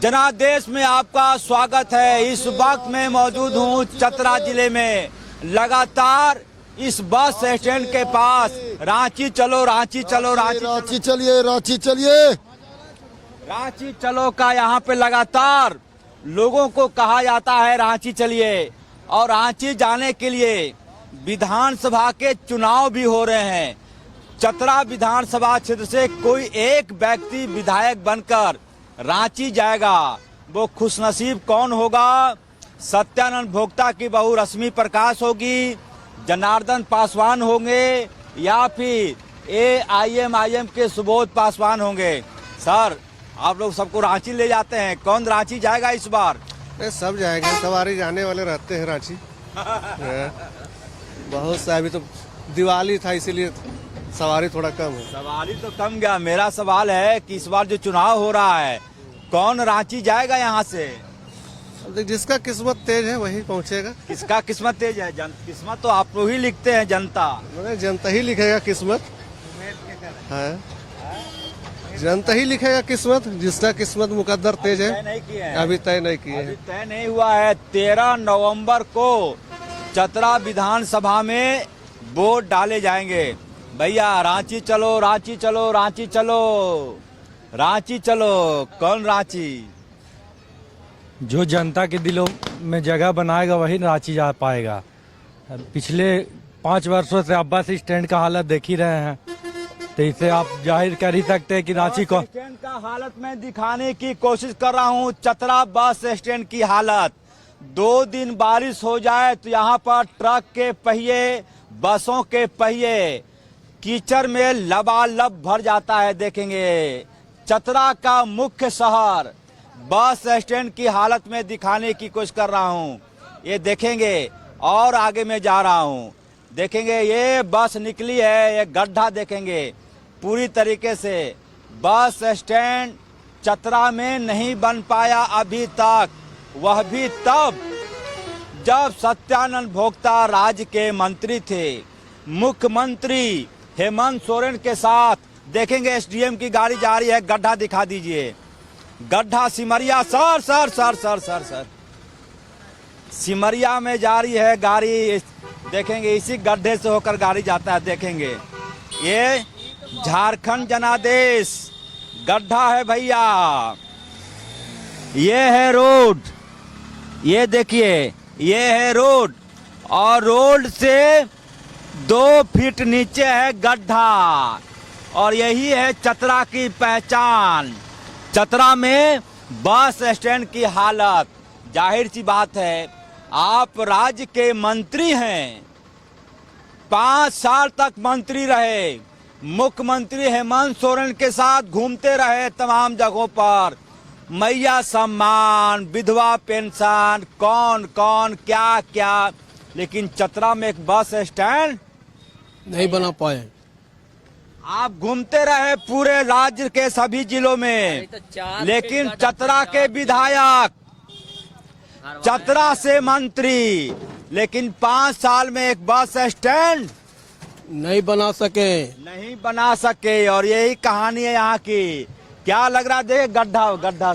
जनादेश में आपका स्वागत है। इस वक्त मैं मौजूद हूँ चतरा जिले में। लगातार इस बस स्टैंड के पास रांची चलो रांची चलो रांची चलिए रांची चलिए रांची चलो का यहाँ पे लगातार लोगों को कहा जाता है रांची चलिए। और रांची जाने के लिए विधानसभा के चुनाव भी हो रहे हैं। चतरा विधानसभा क्षेत्र से कोई एक व्यक्ति विधायक बनकर रांची जाएगा। वो खुशनसीब कौन होगा? सत्यानंद भोक्ता की बहू रश्मि प्रकाश होगी, जनार्दन पासवान होंगे, या फिर AIM के सुबोध पासवान होंगे। सर, आप लोग सबको रांची ले जाते हैं, कौन रांची जाएगा इस बार? सब जाएंगे, सवारी जाने वाले रहते हैं रांची। बहुत सा अभी तो दिवाली था इसीलिए सवारी थोड़ा कम है। सवारी तो कम गया। मेरा सवाल है कि इस बार जो चुनाव हो रहा है कौन रांची जाएगा यहाँ से? जिसका किस्मत तेज है वही पहुँचेगा। किसका किस्मत तेज है? किस्मत तो आप लोग ही लिखते हैं, जनता। जनता ही लिखेगा किस्मत। हाँ, जनता ही लिखेगा किस्मत। जिसका किस्मत मुकद्दर तेज है अभी तय नहीं किए। तय नहीं हुआ है। 13 नवंबर को चतरा विधानसभा में वोट डाले जाएंगे। भैया रांची चलो रांची चलो रांची चलो रांची चलो। कौन रांची? जो जनता के दिलों में जगह बनाएगा वही रांची जा पाएगा। पिछले 5 वर्षों से आप बस स्टैंड का हालत देख ही रहे हैं, तो इसे आप जाहिर कर ही सकते हैं कि रांची को स्टैंड का हालत में दिखाने की कोशिश कर रहा हूँ। चतरा बस स्टैंड की हालत, 2 दिन बारिश हो जाए तो यहाँ पर ट्रक के पहिए, बसों के पहिए कीचड़ में लबालब भर जाता है। देखेंगे चतरा का मुख्य शहर बस स्टैंड की हालत में दिखाने की कोशिश कर रहा हूँ। ये देखेंगे और आगे में जा रहा हूँ। देखेंगे ये बस निकली है, ये गड्ढा देखेंगे पूरी तरीके से। बस स्टैंड चतरा में नहीं बन पाया अभी तक, वह भी तब जब सत्यानंद भोक्ता राज्य के मंत्री थे। मुख्यमंत्री हेमंत सोरेन के साथ देखेंगे SDM की गाड़ी जा रही है। गड्ढा दिखा दीजिए, गड्ढा Simaria. Sir sir sir sir sir sir Simaria में जा रही है गाड़ी। देखेंगे इसी गड्ढे से होकर गाड़ी जाता है। देखेंगे ये झारखंड जनादेश गड्ढा है भैया। ये है रोड, ये देखिए ये है रोड, और रोड से 2 फीट नीचे है गड्ढा। और यही है चतरा की पहचान। चतरा में बस स्टैंड की हालत। जाहिर सी बात है, आप राज्य के मंत्री हैं, 5 साल तक मंत्री रहे, मुख्यमंत्री हेमंत सोरेन के साथ घूमते रहे तमाम जगहों पर। मैया सम्मान, विधवा पेंशन, कौन कौन क्या क्या, लेकिन चतरा में एक बस स्टैंड नहीं बना पाए। आप घूमते रहे पूरे राज्य के सभी जिलों में, लेकिन चतरा के विधायक, चतरा से मंत्री, लेकिन 5 साल में एक बस स्टैंड नहीं बना सके। और यही कहानी है यहाँ की। क्या लग रहा है? देखे गड्ढा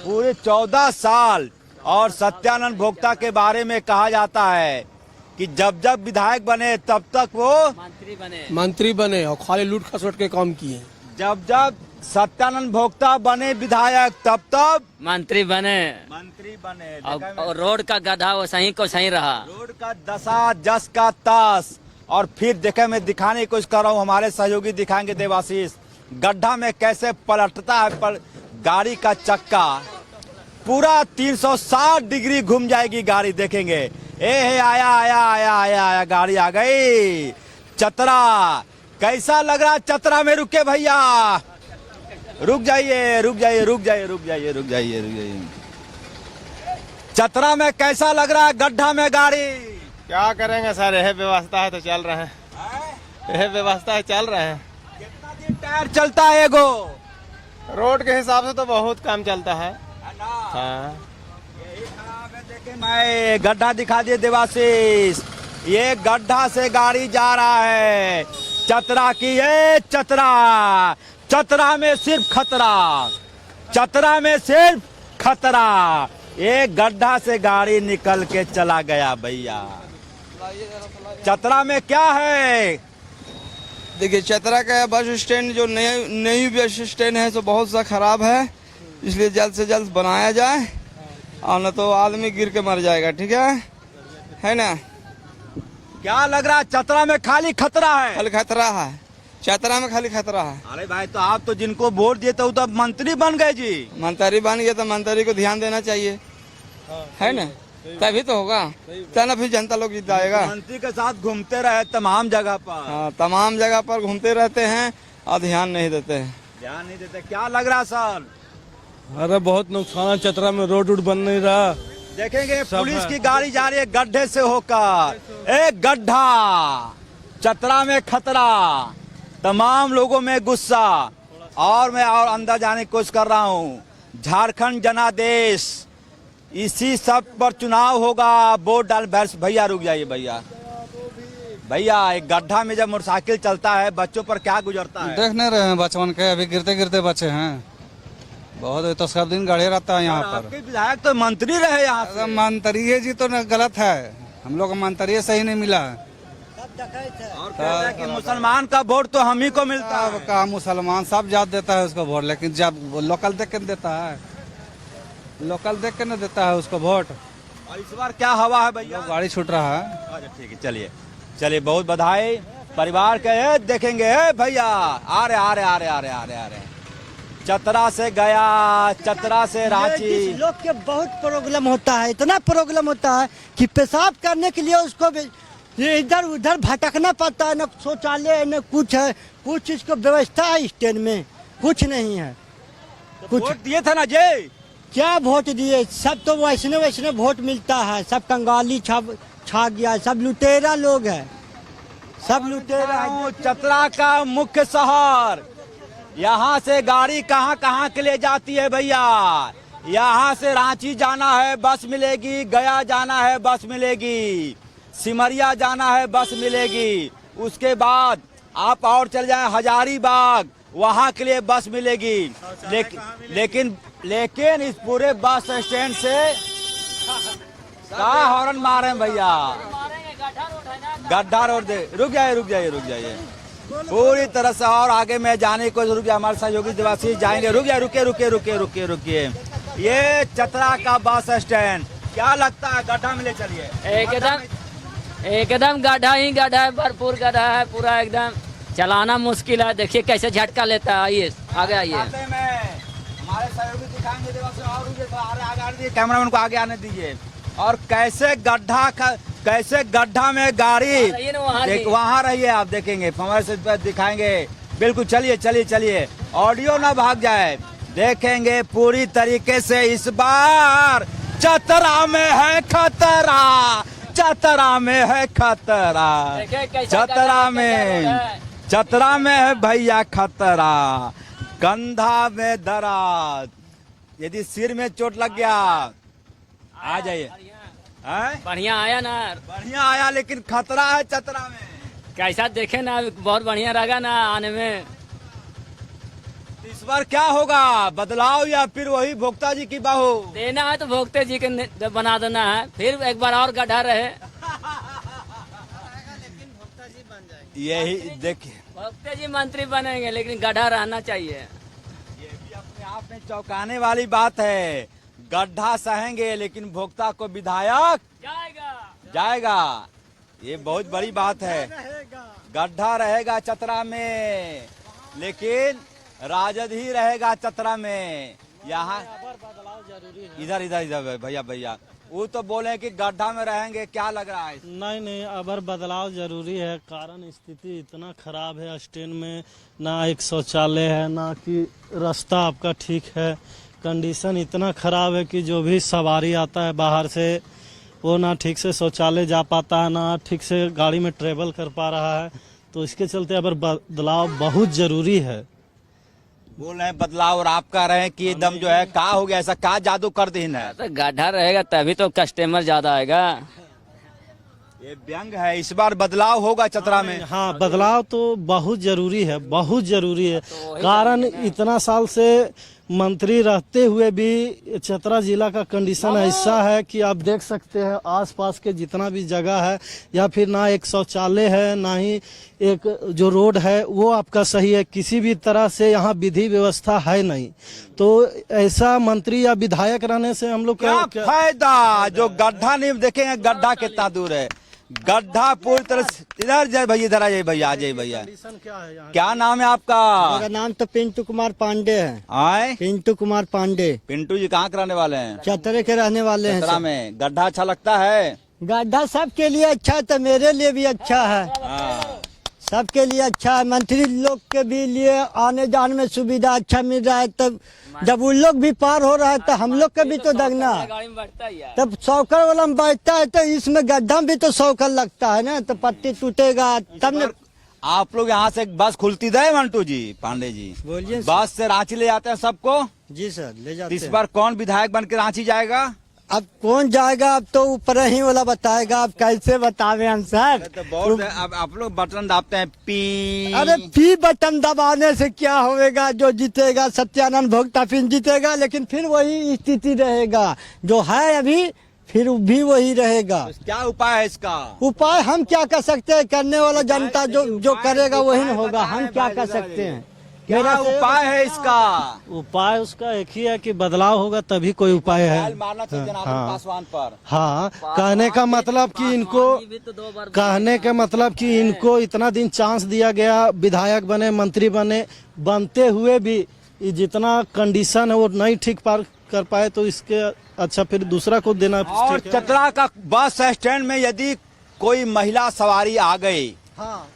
पूरे 14 साल। और सत्यानंद भोक्ता के बारे में कहा जाता है कि जब जब विधायक बने तब तक वो मंत्री बने और खाली लूट खसोट के काम किए। जब जब सत्यानंद भोक्ता बने विधायक तब तब मंत्री बने। और रोड का गड्ढा वो सही को सही रहा। रोड का दशा जस का तस। और फिर देखे मैं दिखाने की कोशिश कर रहा हूँ, हमारे सहयोगी दिखाएंगे देवाशीष। गड्ढा में कैसे पलटता है पर गाड़ी का चक्का, पूरा 360 डिग्री घूम जाएगी गाड़ी। देखेंगे आया गाड़ी आ गई। चतरा कैसा लग रहा? चतरा में रुके भैया, रुक जाइए। चतरा में कैसा लग रहा है? गड्ढा में गाड़ी क्या करेंगे सर, यह व्यवस्था है तो चल रहे हैं। यह व्यवस्था है, चल रहे हैं। कितना दिन टायर चलता है एगो? रोड के हिसाब से तो बहुत कम चलता है। हाँ, यही खराब है। देखे मैं गड्ढा दिखा दिए देवाशीष। ये गड्ढा से गाड़ी जा रहा है चतरा की। ये चतरा में सिर्फ खतरा, चतरा में सिर्फ खतरा। एक गड्ढा से गाड़ी निकल के चला गया भैया। चतरा में क्या है? देखिए चतरा का बस स्टैंड जो नई बस स्टैंड है तो बहुत सा खराब है, इसलिए जल्द से जल्द बनाया जाए और न तो आदमी गिर के मर जाएगा। ठीक है ना? क्या लग रहा है चतरा में खाली खतरा है? खाली खतरा है, चतरा में खाली खतरा है। अरे भाई तो आप तो जिनको वोट दिए थे तो मंत्री बन गए जी। मंत्री बन गया तो मंत्री को ध्यान देना चाहिए, है ना? तभी तो होगा, तब ना फिर जनता लोग जीत जाएगा। मंत्री के साथ घूमते रहे तमाम जगह पर। हाँ, तमाम जगह पर घूमते रहते हैं और ध्यान नहीं देते हैं। ध्यान नहीं देते। क्या लग रहा सर? अरे बहुत नुकसान है, चतरा में रोड बन नहीं रहा। देखेंगे पुलिस की गाड़ी जा रही है गड्ढे से होकर। एक गड्ढा, चतरा में खतरा, तमाम लोगों में गुस्सा। और मैं और अंदर जाने की कोशिश कर रहा हूँ। झारखंड जनादेश, इसी सब पर चुनाव होगा। वोट डाल। भैया रुक जाइए भैया। भैया एक गड्ढा में जब मोटरसाइकिल चलता है बच्चों पर क्या गुजरता है? देख नहीं रहे हैं बचपन के, अभी गिरते गिरते बचे हैं बहुत। तो सब दिन गाड़ी रहता है यहाँ पर। आपके विधायक तो मंत्री रहे यहाँ से। मंत्री जी तो गलत है, हम लोग को मंत्री सही नहीं मिला है। और कह रहे हैं कि मुसलमान का वोट तो हम ही को मिलता है। का मुसलमान सब जात देता है उसको वोट, लेकिन जब लोकल देख के देता है, लोकल देख के न देता है उसको वोट। और इस बार क्या हवा है भैया? गाड़ी छूट रहा है। अच्छा ठीक है, चलिए चलिए, बहुत बधाई परिवार के। देखेंगे भैया आ रहे चतरा से गया, चतरा से रांची। लोग के बहुत प्रॉब्लम होता है, इतना प्रॉब्लम होता है कि पेशाब करने के लिए उसको इधर उधर भटकना पड़ता है। न शौचालय न कुछ है, कुछ चीज को व्यवस्था है स्टैंड में, कुछ नहीं है। कुछ वोट दिए थे ना जी? क्या वोट दिए? सब तो वैसने वोट मिलता है, सब कंगाली छा गया, सब लुटेरा लोग है, सब लुटेरा है। चतरा का मुख्य शहर, यहाँ से गाड़ी कहाँ कहाँ के लिए जाती है भैया? यहाँ से रांची जाना है बस मिलेगी, गया जाना है बस मिलेगी, सिमरिया जाना है बस मिलेगी, उसके बाद आप और चल जाए हजारीबाग, वहाँ के लिए बस मिलेगी। लेकिन इस पूरे बस स्टैंड से क्या हॉर्न मारे भैया? गड्ढा रोड दे। रुक जाइए पूरी तरह से। और आगे मैं जाने को रुक जाए, हमारे सहयोगी देवासी जाएंगे। रुकिए। ये चतरा का बस स्टैंड क्या लगता है? गड्ढा में ले चलिए। एकदम गड्ढा ही गड्ढा है, भरपूर गड्ढा है पूरा, एकदम चलाना मुश्किल है। देखिए कैसे झटका लेता है। आइए आगे आइए। हमारे सहयोगी दिखाएंगे देवासी। और आगे कैमरामैन को आगे आने दीजिए। और कैसे गड्ढा में गाड़ी वहाँ रहिए, आप देखेंगे, हमारे से दिखाएंगे। बिल्कुल चलिए, ऑडियो ना भाग जाए। देखेंगे पूरी तरीके से। इस बार चतरा में है खतरा, चतरा में है भैया खतरा। कंधा में दर्द, यदि सिर में चोट लग गया आ जाइए। बढ़िया आया ना? बढ़िया आया, लेकिन खतरा है चतरा में। कैसा देखे ना, बहुत बढ़िया लगा ना आने में। इस बार क्या होगा? बदलाव या फिर वही भोक्ता जी की बाहू? देना है तो भोक्ते जी के बना देना है, फिर एक बार और गड्ढा रहे। यही देखिए, भोक्ते जी मंत्री बनेंगे लेकिन गड्ढा रहना चाहिए। ये भी अपने आप में चौंकाने वाली बात है। गड्ढा सहेंगे लेकिन भोक्ता को विधायक जाएगा। ये बहुत बड़ी बात है। गड्ढा रहेगा चतरा में, लेकिन राजद ही रहेगा चतरा में। यहाँ इधर भैया वो तो बोले कि गड्ढा में रहेंगे, क्या लग रहा है? नहीं, अबर बदलाव जरूरी है। कारण स्थिति इतना खराब है स्टैंड में, ना एक शौचालय है, ना कि रास्ता आपका ठीक है। कंडीशन इतना खराब है कि जो भी सवारी आता है बाहर से, वो ना ठीक से शौचालय जा पाता है, ना ठीक से गाड़ी में ट्रेवल कर पा रहा है। तो इसके चलते अबर बदलाव बहुत जरूरी है। बोल रहे हैं बदलाव, और आप कह रहे हैं कि एकदम जो है, क्या हो गया? ऐसा क्या जादू कर दीन है? तो गड्ढा रहेगा तभी तो कस्टमर ज्यादा आएगा। ये व्यंग है। इस बार बदलाव होगा चतरा में। हाँ, बदलाव तो बहुत जरूरी है, बहुत जरूरी है। कारण इतना साल से मंत्री रहते हुए भी चतरा जिला का कंडीशन ऐसा है कि आप देख सकते हैं आसपास के जितना भी जगह है या फिर ना एक शौचालय है ना ही एक जो रोड है वो आपका सही है, किसी भी तरह से यहाँ विधि व्यवस्था है नहीं। तो ऐसा मंत्री या विधायक रहने से हम लोग क्या फायदा? जो गड्ढा नहीं देखेंगे, गड्ढा कितना दूर है, गड्ढा पूरी तरह से। इधर जाए भैया, इधर आ जाइए भैया, आ जाइए भैया। क्या है यहाँ? क्या नाम है आपका? मेरा नाम तो पिंटू कुमार पांडे है। आए पिंटू कुमार पांडे। पिंटू जी कहाँ के रहने वाले हैं? चतरे के रहने वाले हैं। चतरा में गड्ढा अच्छा लगता है? गड्ढा सबके लिए अच्छा है, तो मेरे लिए भी अच्छा है। सबके लिए अच्छा है। मंत्री लोग के भी लिए आने जाने में सुविधा अच्छा मिल रहा है। तब जब उन लोग भी पार हो रहा है तो हम लोग का भी तो दगना है। गाड़ी में बैठता ही है। तब सौकर वाला में बैठता है तो इसमें गड्ढा में भी तो सौकर लगता है ना, तो पट्टी टूटेगा तब न। आप लोग यहाँ से एक बस खुलती है मंटू जी, पांडे जी? बोलिए। बस से रांची ले जाते हैं सबको? जी सर, ले जाते इस हैं। बार कौन विधायक बन के रांची जाएगा? अब कौन जाएगा, अब तो ऊपर ही वाला बताएगा। अब कैसे बतावे हम सर? तो बहुत है, अब आप लोग बटन दाबते हैं पी। अरे पी बटन दबाने से क्या होएगा? जो जीतेगा सत्यानंद भोक्ता फिर जीतेगा, लेकिन फिर वही स्थिति रहेगा जो है अभी, फिर भी वही रहेगा। क्या उपाय है इसका? उपाय हम क्या कर सकते हैं? करने वाला जनता जो करेगा वही न होगा। हम क्या कर सकते हैं? क्या उपाय है इसका? उपाय उसका एक ही है कि बदलाव होगा तभी कोई उपाय है। मारना चाहिए जनार्दन पासवान पर। हाँ, कहने का मतलब कि इनको इतना दिन चांस दिया गया, विधायक बने, मंत्री बने, बनते हुए भी ये जितना कंडीशन है वो नहीं ठीक कर पाए, तो इसके अच्छा फिर दूसरा को देना। और चतरा का बस स्टैंड में यदि कोई महिला सवारी आ गई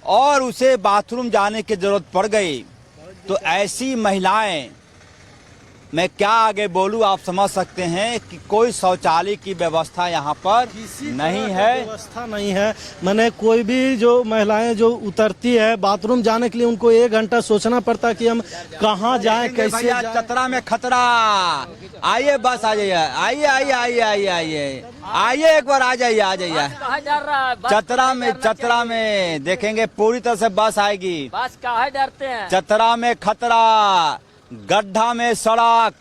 और उसे बाथरूम जाने की जरूरत पड़ गई, तो ऐसी महिलाएं, मैं क्या आगे बोलूं, आप समझ सकते हैं कि कोई शौचालय की व्यवस्था यहाँ पर नहीं है। व्यवस्था नहीं है। मैंने कोई भी जो महिलाएं जो उतरती है बाथरूम जाने के लिए, उनको 1 घंटा सोचना पड़ता है कि हम कहाँ जाएं, कैसे जाएं। चतरा में खतरा। आइए बस आ जाइए, आइए आइए आइए आइए आइए आइए, एक बार आ जाइए, आ जाइए। कहाँ डर रहा है? चतरा में देखेंगे पूरी तरह से बस आएगी। बस कहाँ डरते हैं? चतरा में खतरा, गड्ढा में सड़क।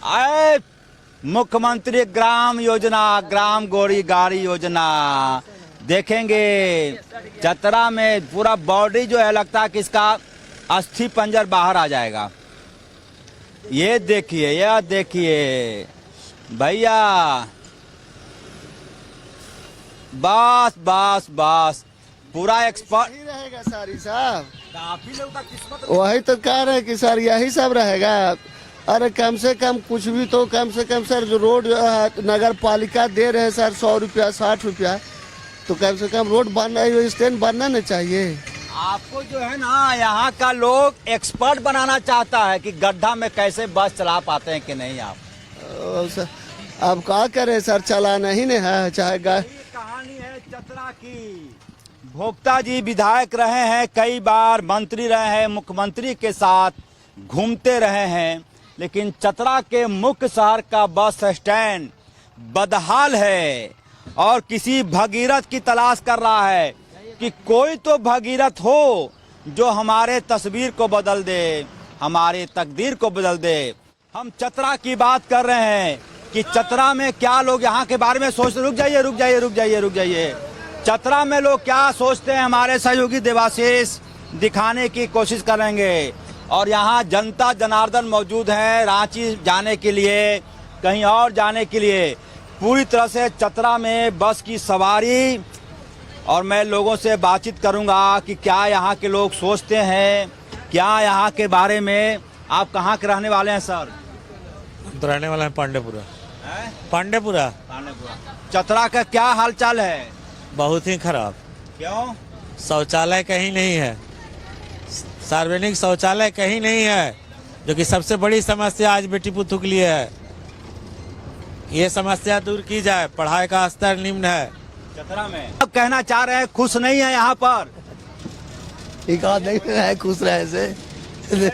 आए मुख्यमंत्री ग्राम योजना, ग्राम गोरी गाड़ी योजना देखेंगे। चतरा में पूरा बॉडी जो है लगता है कि इसका अस्थि पंजर बाहर आ जाएगा। ये देखिए भैया, बस पूरा एक्सपर्ट यही रहेगा सारी साहब। काफी लोग का किस्मत। वही तो कह रहे हैं कि सर यही सब रहेगा। अरे कम से कम कुछ भी तो कम से कम सर, जो रोड नगर पालिका दे रहे हैं सर 100 रुपया 60 रुपया, तो कम से कम रोड बनना, स्टैंड बनना नहीं चाहिए। आपको जो है ना यहाँ का लोग एक्सपर्ट बनाना चाहता है कि गड्ढा में कैसे बस चला पाते हैं कि नहीं आप। सर अब क्या करें सर, चलाना ही नहीं है चाहे। कहानी है चतरा की। भोक्ता जी विधायक रहे हैं, कई बार मंत्री रहे हैं, मुख्यमंत्री के साथ घूमते रहे हैं, लेकिन चतरा के मुख्य शहर का बस स्टैंड बदहाल है और किसी भगीरथ की तलाश कर रहा है कि कोई तो भगीरथ हो जो हमारे तस्वीर को बदल दे, हमारे तकदीर को बदल दे। हम चतरा की बात कर रहे हैं कि चतरा में क्या लोग यहाँ के बारे में सोच। रुक जाइए। चतरा में लोग क्या सोचते हैं, हमारे सहयोगी देवाशीष दिखाने की कोशिश करेंगे। और यहाँ जनता जनार्दन मौजूद हैं रांची जाने के लिए, कहीं और जाने के लिए। पूरी तरह से चतरा में बस की सवारी, और मैं लोगों से बातचीत करूंगा कि क्या यहाँ के लोग सोचते हैं, क्या यहाँ के बारे में। आप कहाँ के रहने वाले हैं सर? तो रहने वाला है पांडेपुरा। चतरा का क्या हालचाल है? बहुत ही खराब। क्यों? शौचालय कहीं नहीं है, सार्वजनिक शौचालय कहीं नहीं है, जो कि सबसे बड़ी समस्या आज बेटी पुतों के लिए है। ये समस्या दूर की जाए। पढ़ाई का स्तर निम्न है चतरा में। अब कहना चाह रहे हैं खुश नहीं है यहाँ पर? एक आध देख रहा है खुश रहे से,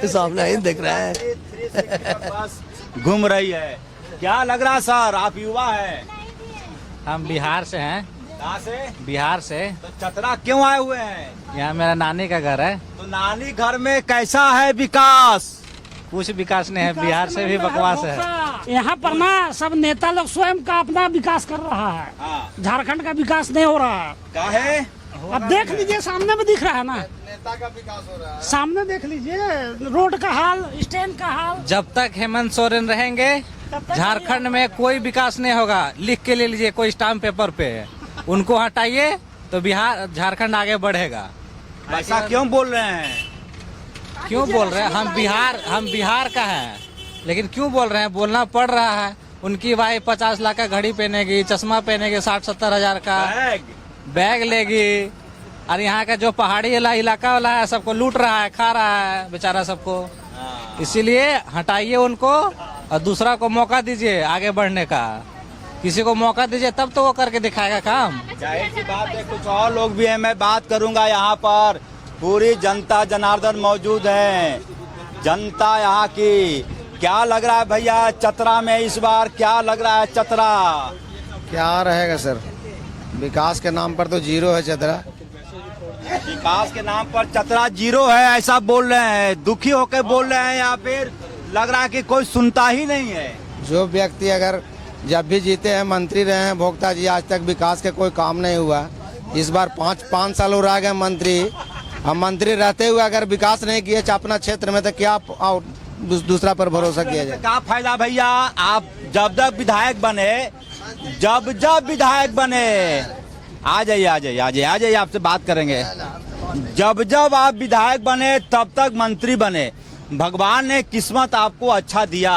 सामने ही देख रहा है। बस घूम रही है। क्या लग रहा सर, आप युवा है? हम बिहार से हैं। कहाँ से? बिहार से। तो चतरा क्यों आए हुए हैं? यहाँ मेरा नानी का घर है। तो नानी घर में कैसा है विकास? कुछ विकास नहीं है, बिहार से भी बकवास है। यहाँ पर ना सब नेता लोग स्वयं का अपना विकास कर रहा है, झारखंड का विकास नहीं हो रहा है। क्या है? अब देख लीजिए, सामने में दिख रहा है ना, नेता का विकास हो रहा है, सामने देख लीजिए रोड का हाल, स्टैंड का हाल। जब तक हेमंत सोरेन रहेंगे झारखंड में कोई विकास नहीं होगा। लिख के ले लीजिए कोई स्टाम्प पेपर पे, उनको हटाइए तो बिहार झारखंड आगे बढ़ेगा। ऐसा क्यों बोल रहे हैं? क्यों बोल रहे हैं? हम बिहार का हैं, लेकिन क्यों बोल रहे हैं? बोलना पड़ रहा है। उनकी भाई 50 लाख का घड़ी पहनेगी, चश्मा पहनेगी, 60-70 हजार का बैग लेगी, और यहाँ का जो पहाड़ी इलाका वाला है सबको लूट रहा है, खा रहा है बेचारा सबको। इसीलिए हटाइए उनको और दूसरा को मौका दीजिए आगे बढ़ने का। किसी को मौका दीजिए तब तो वो करके दिखाएगा काम। जाहिर सी बात है, कुछ और लोग भी हैं, मैं बात करूंगा। यहाँ पर पूरी जनता जनार्दन मौजूद है, जनता यहाँ की। क्या लग रहा है भैया चतरा में इस बार, क्या लग रहा है चतरा? क्या रहेगा सर, विकास के नाम पर तो जीरो है चतरा। विकास के नाम पर चतरा जीरो है, ऐसा बोल रहे हैं, दुखी होकर बोल रहे हैं, या फिर लग रहा है कि कोई सुनता ही नहीं है? जो व्यक्ति अगर जब भी जीते हैं, मंत्री रहे हैं भोक्ता जी, आज तक विकास के कोई काम नहीं हुआ। इस बार 5 साल हो रहा है मंत्री, हम मंत्री रहते हुए अगर विकास नहीं किए अपना क्षेत्र में, तो क्या दूसरा पर भरोसा किया जाए? क्या फायदा भैया? आप जब विधायक बने, जब विधायक बने, आ जाइए, आपसे बात करेंगे। जब आप विधायक बने तब तक मंत्री बने, भगवान ने किस्मत आपको अच्छा दिया,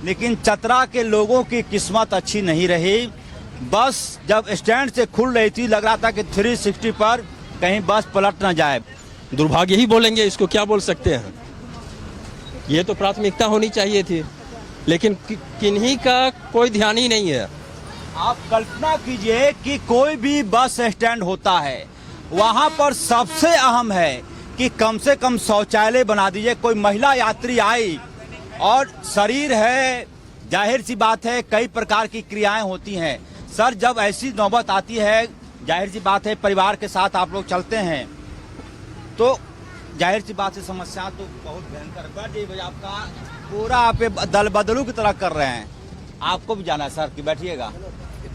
लेकिन चतरा के लोगों की किस्मत अच्छी नहीं रही। बस जब स्टैंड से खुल रही थी, लग रहा था कि 360 पर कहीं बस पलट न जाए। दुर्भाग्य ही बोलेंगे, इसको क्या बोल सकते हैं। ये तो प्राथमिकता होनी चाहिए थी, लेकिन किन्हीं का कोई ध्यान ही नहीं है। आप कल्पना कीजिए कि कोई भी बस स्टैंड होता है, वहां पर सबसे अहम है कि कम से कम शौचालय बना दीजिए। कोई महिला यात्री आई और शरीर है, जाहिर सी बात है कई प्रकार की क्रियाएं होती हैं। सर, जब ऐसी नौबत आती है, जाहिर सी बात है परिवार के साथ आप लोग चलते हैं, तो जाहिर सी बात है समस्या तो बहुत भयंकर बढ़ गई। आपका पूरा आप दल बदलू की तरह कर रहे हैं। आपको भी जाना है सर कि बैठिएगा?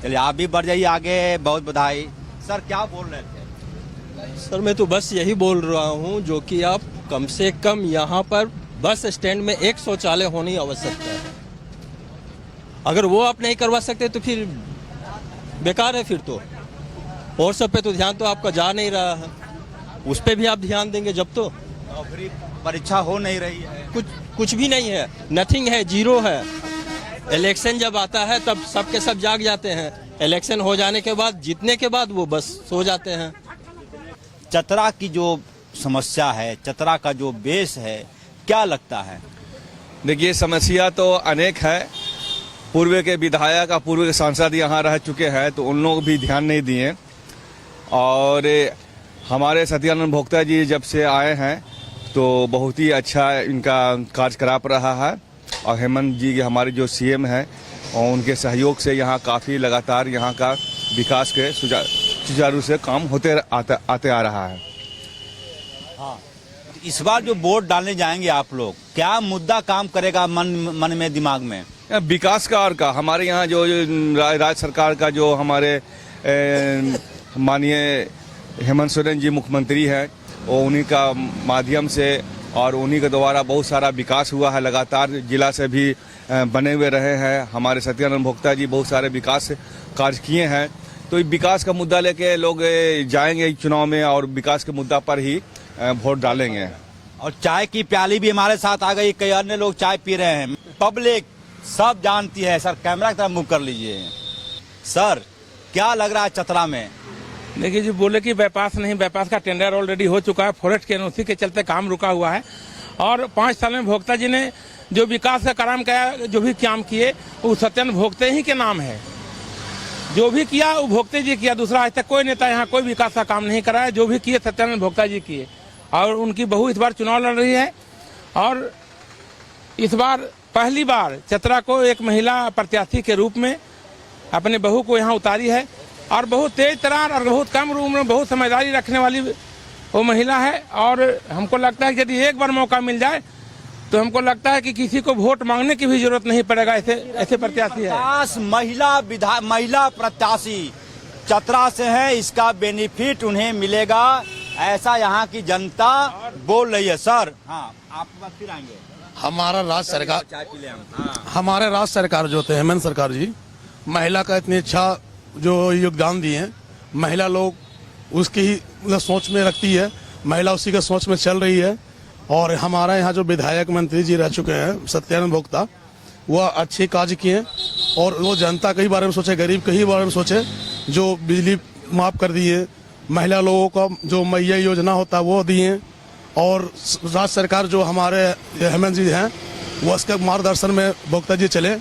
चलिए आप भी बढ़ जाइए आगे, बहुत बधाई। सर क्या बोल रहे थे? सर मैं तो बस यही बोल रहा हूँ, जो कि आप कम से कम यहाँ पर बस स्टैंड में एक शौचालय होनी आवश्यक है। अगर वो आप नहीं करवा सकते तो फिर बेकार है। फिर तो और सब पे तो ध्यान तो आपका जा नहीं रहा है, उस पे भी आप ध्यान देंगे जब तो। परीक्षा हो नहीं रही है, कुछ भी नहीं है, नथिंग है, जीरो है। इलेक्शन जब आता है तब सबके सब जाग जाते हैं, इलेक्शन हो जाने के बाद, जीतने के बाद वो बस सो जाते हैं। चतरा की जो समस्या है, चतरा का जो बेस है, क्या लगता है? देखिए समस्या तो अनेक है। पूर्व के विधायक और पूर्व के सांसद यहाँ रह चुके हैं, तो उन लोग भी ध्यान नहीं दिए। और हमारे सत्यानंद भोक्ता जी जब से आए हैं तो बहुत ही अच्छा इनका कार्यकलाप रहा है। और हेमंत जी हमारे जो सीएम हैं, और उनके सहयोग से यहाँ काफ़ी लगातार यहाँ का विकास के सुचारू से काम होते आते आ रहा है। हाँ, इस बार जो वोट डालने जाएंगे आप लोग, क्या मुद्दा काम करेगा मन में, दिमाग में? विकास का और का हमारे यहाँ जो राज्य सरकार का जो हमारे माननीय हेमंत सोरेन जी मुख्यमंत्री हैं, और उन्हीं का माध्यम से और उन्हीं के द्वारा बहुत सारा विकास हुआ है। लगातार जिला से भी बने हुए रहे हैं। हमारे सत्यानंद भोक्ता जी बहुत सारे विकास कार्य किए हैं। तो विकास का मुद्दा लेके लोग जाएंगे चुनाव में, और विकास के मुद्दा पर ही वोट डालेंगे। और चाय की प्याली भी हमारे साथ आ गई, कई अन्य लोग चाय पी रहे हैं। पब्लिक सब जानती है। सर कैमरा की तरफ मुँह कर लीजिए। सर क्या लग रहा है चतरा में? देखिए जी, बोले कि बाईपास नहीं, बाईपास का टेंडर ऑलरेडी हो चुका है, फॉरेस्ट के एनओसी के चलते काम रुका हुआ है। और 5 साल में भोक्ता जी ने जो विकास का काम किया, जो भी काम किए, वो सत्यानंद भोक्ते ही के नाम है। जो भी किया वो भोक्ते जी किया, दूसरा आज तक कोई नेता यहाँ कोई विकास का काम नहीं करा है। जो भी किए सत्यानंद भोक्ता जी किए। और उनकी बहू इस बार चुनाव लड़ रही है, और इस बार पहली बार चतरा को एक महिला प्रत्याशी के रूप में अपने बहू को यहाँ उतारी है। और बहुत तेज तरार और बहुत कम उम्र में बहुत समझदारी रखने वाली वो महिला है। और हमको लगता है कि यदि एक बार मौका मिल जाए तो हमको लगता है कि किसी को वोट मांगने की भी जरूरत नहीं पड़ेगा। ऐसे प्रत्याशी है। महिला प्रत्याशी चतरा से है, इसका बेनिफिट उन्हें मिलेगा, ऐसा यहाँ की जनता बोल रही है। सर हाँ, आप फिर आएंगे। हमारा राज्य सरकार, चाय पी ले हम। हाँ। हमारे राज्य सरकार जो थे हेमंत सरकार जी, महिला का इतनी अच्छा जो योगदान दिए हैं, महिला लोग उसकी ही मतलब सोच में रखती है, महिला उसी का सोच में चल रही है। और हमारा यहाँ जो विधायक मंत्री जी रह चुके हैं सत्यानंद भोक्ता, वह अच्छे कार्य किए और वो जनता के ही बारे में सोचे, गरीब के ही बारे में सोचे। जो बिजली माफ कर दिए, महिला लोगों का जो मैया योजना होता है वो दिए, और राज्य सरकार जो हमारे हेमंत जी हैं वो उसके मार्गदर्शन में भोक्ता जी चले,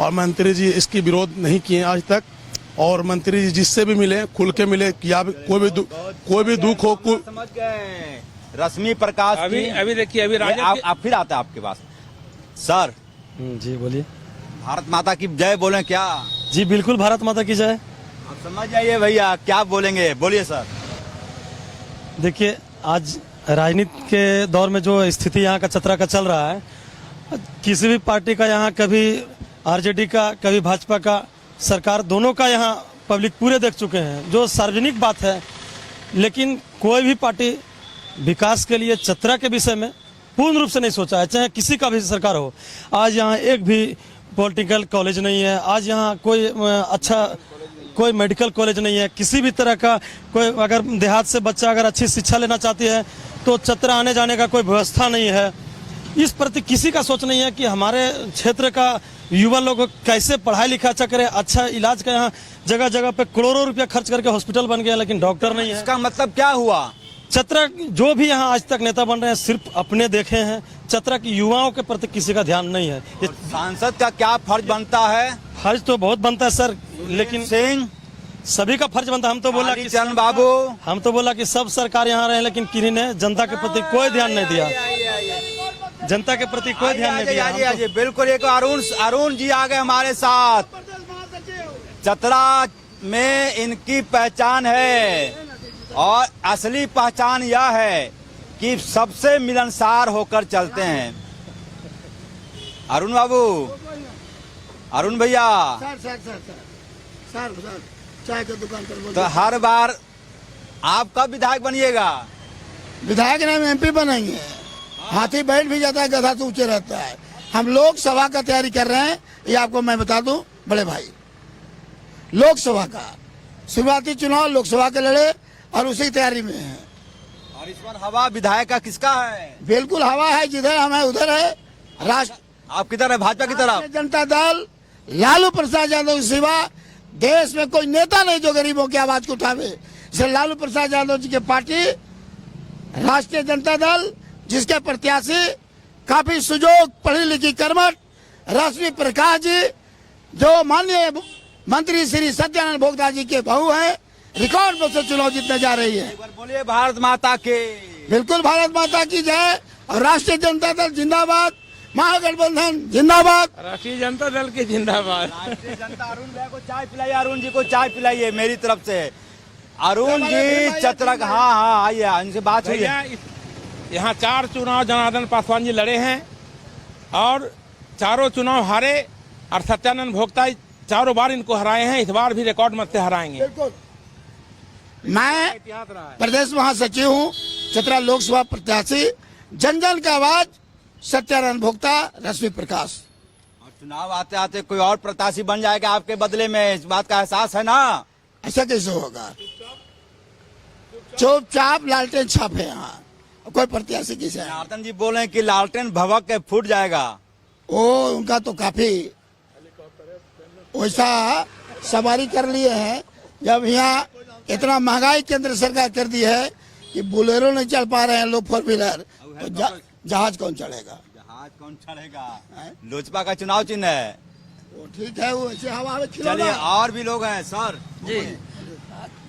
और मंत्री जी इसकी विरोध नहीं किए आज तक। और मंत्री जी जिससे भी मिले खुल के मिले, या कोई भी दुख हो। समझ गए रश्मि प्रकाश अभी देखिए, अभी आप फिर आते हैं आपके पास। सर जी बोलिए। भारत माता की जय बोले क्या? जी बिल्कुल, भारत माता की जय। आप समझ जाइए भैया, क्या बोलेंगे, बोलिए सर। देखिए, आज राजनीति के दौर में जो स्थिति यहाँ का चतरा का चल रहा है, किसी भी पार्टी का यहाँ कभी आरजेडी का कभी भाजपा का सरकार, दोनों का यहाँ पब्लिक पूरे देख चुके हैं, जो सार्वजनिक बात है। लेकिन कोई भी पार्टी विकास के लिए चतरा के विषय में पूर्ण रूप से नहीं सोचा है, चाहे किसी का भी सरकार हो। आज यहाँ एक भी पॉलिटिकल कॉलेज नहीं है, आज यहाँ कोई अच्छा कोई मेडिकल कॉलेज नहीं है, किसी भी तरह का कोई, अगर देहात से बच्चा अगर अच्छी शिक्षा लेना चाहती है तो चतरा आने जाने का कोई व्यवस्था नहीं है। इस प्रति किसी का सोच नहीं है कि हमारे क्षेत्र का युवा लोग कैसे पढ़ाई लिखा अच्छा करे, अच्छा इलाज का। यहाँ जगह जगह पे करोड़ों रुपया खर्च करके हॉस्पिटल बन गया, लेकिन डॉक्टर नहीं है। इसका मतलब क्या हुआ? चतरा जो भी यहाँ आज तक नेता बन रहे हैं सिर्फ अपने देखे हैं, चतरा की युवाओं के प्रति किसी का ध्यान नहीं है। सांसद का क्या फर्ज बनता है? फर्ज तो बहुत बनता है सर, लेकिन सिंह सभी का फर्ज बनता है। हम तो बोला कि चरण बाबू, हम तो बोला कि सब सरकार यहाँ रहे, लेकिन किन्हीं ने जनता के प्रति कोई ध्यान नहीं दिया, जनता के प्रति कोई ध्यान नहीं दिया। बिल्कुल, एक अरुण जी आ गए हमारे साथ। चतरा में इनकी पहचान है, और असली पहचान यह है कि सबसे मिलनसार होकर चलते हैं। अरुण बाबू, अरुण भैया, सर चाय की दुकान पर तो हर बार आप कब विधायक बनिएगा? विधायक नहीं, एमपी बनेंगे। हाथी बैठ भी जाता है, गधा से ऊंचे रहता है। हम लोकसभा का तैयारी कर रहे हैं, ये आपको मैं बता दूं बड़े भाई। लोकसभा का शुरुआती चुनाव लोकसभा के लड़े और उसी तैयारी में है। और इस बार हवा विधायक का किसका है? बिल्कुल हवा है, जिधर हम है उधर है। राष्ट्र आप किधर है? भाजपा की तरफ? जनता दल, लालू प्रसाद यादव के सिवा देश में कोई नेता नहीं जो गरीबों की आवाज को उठावे। इसलिए लालू प्रसाद यादव जी की पार्टी राष्ट्रीय जनता दल, जिसके प्रत्याशी काफी सुजोग पढ़ी लिखी कर्मठ रश्मि प्रकाश जी, जो माननीय मंत्री श्री सत्यानंद भोक्ता जी के बहू हैं, रिकॉर्ड में से चुनाव जीतने जा रही है। बोलिए भारत माता के। बिल्कुल, भारत माता की जय। और राष्ट्रीय जनता दल जिंदाबाद, महागठबंधन जिंदाबाद, राष्ट्रीय जनता दल की जिंदाबाद। राष्ट्रीय जनता। अरुण भैया को चाय पिलाइए, अरुण जी को चाय पिलाइए मेरी तरफ से। अरुण जी चतरा, हाँ आइए, इनसे बात हुई है। यहाँ 4 चुनाव जनार्दन पासवान जी लड़े हैं और चारों चुनाव हारे, और सत्यानंद भोक्ता चारों बार इनको हराए हैं। इस बार भी रिकॉर्ड मत से हराएंगे। मैं प्रदेश महासचिव हूँ, चतरा लोकसभा प्रत्याशी, जन जन का आवाज, सत्यानंद भोक्ता, रश्मि प्रकाश। और चुनाव आते आते कोई और प्रत्याशी बन जाएगा आपके बदले में, इस बात का एहसास है ना? ऐसा कैसे होगा? चुपचाप लालटेन छाप है यहाँ, कोई प्रत्याशी किसे? जनार्दन जी बोले हैं कि लालटेन भभक के फूट जाएगा। ओ, उनका तो काफी वैसा सवारी कर लिए हैं। जब यहाँ इतना महंगाई केंद्र सरकार कर दी है कि बोलेरो नहीं चल पा रहे हैं लोग, 4 व्हीलर, तो जहाज कौन चढ़ेगा? जहाज कौन चढ़ेगा? लोजपा का चुनाव चिन्ह है वो, ठीक है, वो ऐसे हवा में चलिए, और भी लोग हैं सर जी।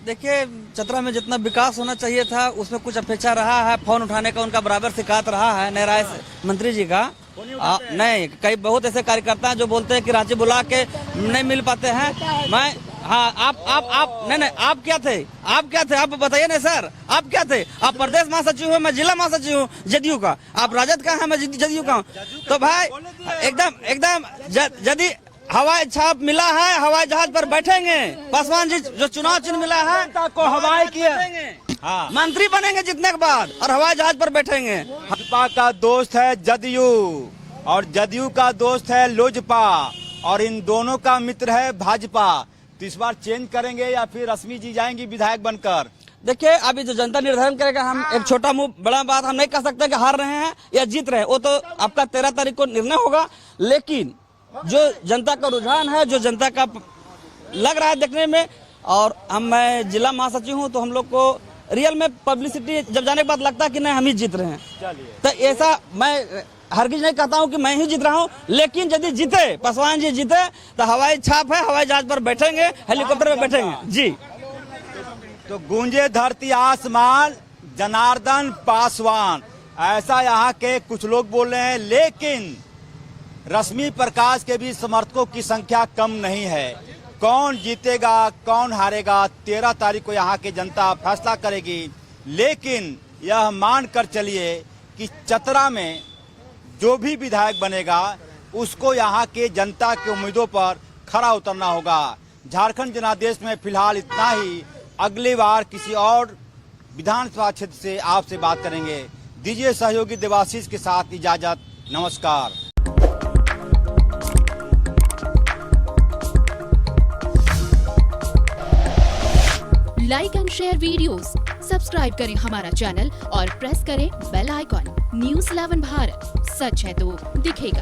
देखिए, चतरा में जितना विकास होना चाहिए था उसमें कुछ अपेक्षा रहा है। फोन उठाने का उनका बराबर शिकायत रहा है नए मंत्री जी का। नहीं, कई बहुत ऐसे कार्यकर्ता हैं जो बोलते हैं कि रांची बुला के नहीं मिल पाते हैं। मैं हाँ आप नहीं आप क्या थे? आप बताइए ना सर, आप क्या थे? आप प्रदेश महासचिव हो, मैं जिला महासचिव हूँ जदयू का। आप राजद का है, मैं जदयू का हूँ। तो भाई एकदम यदि हवाई छाप मिला है, हवाई जहाज पर बैठेंगे। पासवान जी जो चुनाव चिन्ह मिला है को हवाई किया, हाँ मंत्री बनेंगे जीतने के बाद और हवाई जहाज पर बैठेंगे। भाजपा का दोस्त है जदयू और जदयू का दोस्त है लोजपा और इन दोनों का मित्र है भाजपा। तो इस बार चेंज करेंगे या फिर रश्मि जी जाएंगी विधायक बनकर? देखिए अभी जो जनता निर्धारण करेगा, हम एक छोटा मुंह बड़ा बात हम नहीं कह सकते कि हार रहे हैं या जीत रहे हैं, वो तो आपका 13 तारीख को निर्णय होगा। लेकिन जो जनता का रुझान है, जो जनता का लग रहा है देखने में, और मैं जिला महासचिव हूँ तो हम लोग को रियल में पब्लिसिटी जब जाने के बाद लगता है कि नहीं हम ही जीत रहे हैं। तो ऐसा मैं हरगिज नहीं कहता हूं कि मैं ही जीत रहा हूं, लेकिन यदि जीते, पासवान जी जीते तो हवाई छाप है, हवाई जहाज पर बैठेंगे, हेलीकॉप्टर में बैठेंगे जी। तो गूंजे धरती आसमान, जनार्दन पासवान, ऐसा यहाँ के कुछ लोग बोल रहे हैं। लेकिन रश्मि प्रकाश के भी समर्थकों की संख्या कम नहीं है। कौन जीतेगा कौन हारेगा 13 तारीख को यहाँ की जनता फैसला करेगी। लेकिन यह मान कर चलिए कि चतरा में जो भी विधायक बनेगा उसको यहाँ के जनता के उम्मीदों पर खरा उतरना होगा। झारखंड जनादेश में फिलहाल इतना ही। अगली बार किसी और विधानसभा क्षेत्र से आपसे बात करेंगे। दीजिए सहयोगी देवाशीष के साथ इजाजत, नमस्कार। Like and share videos, subscribe करें हमारा चैनल और प्रेस करें बेल आइकॉन। न्यूज़ 11 भारत, सच है तो दिखेगा।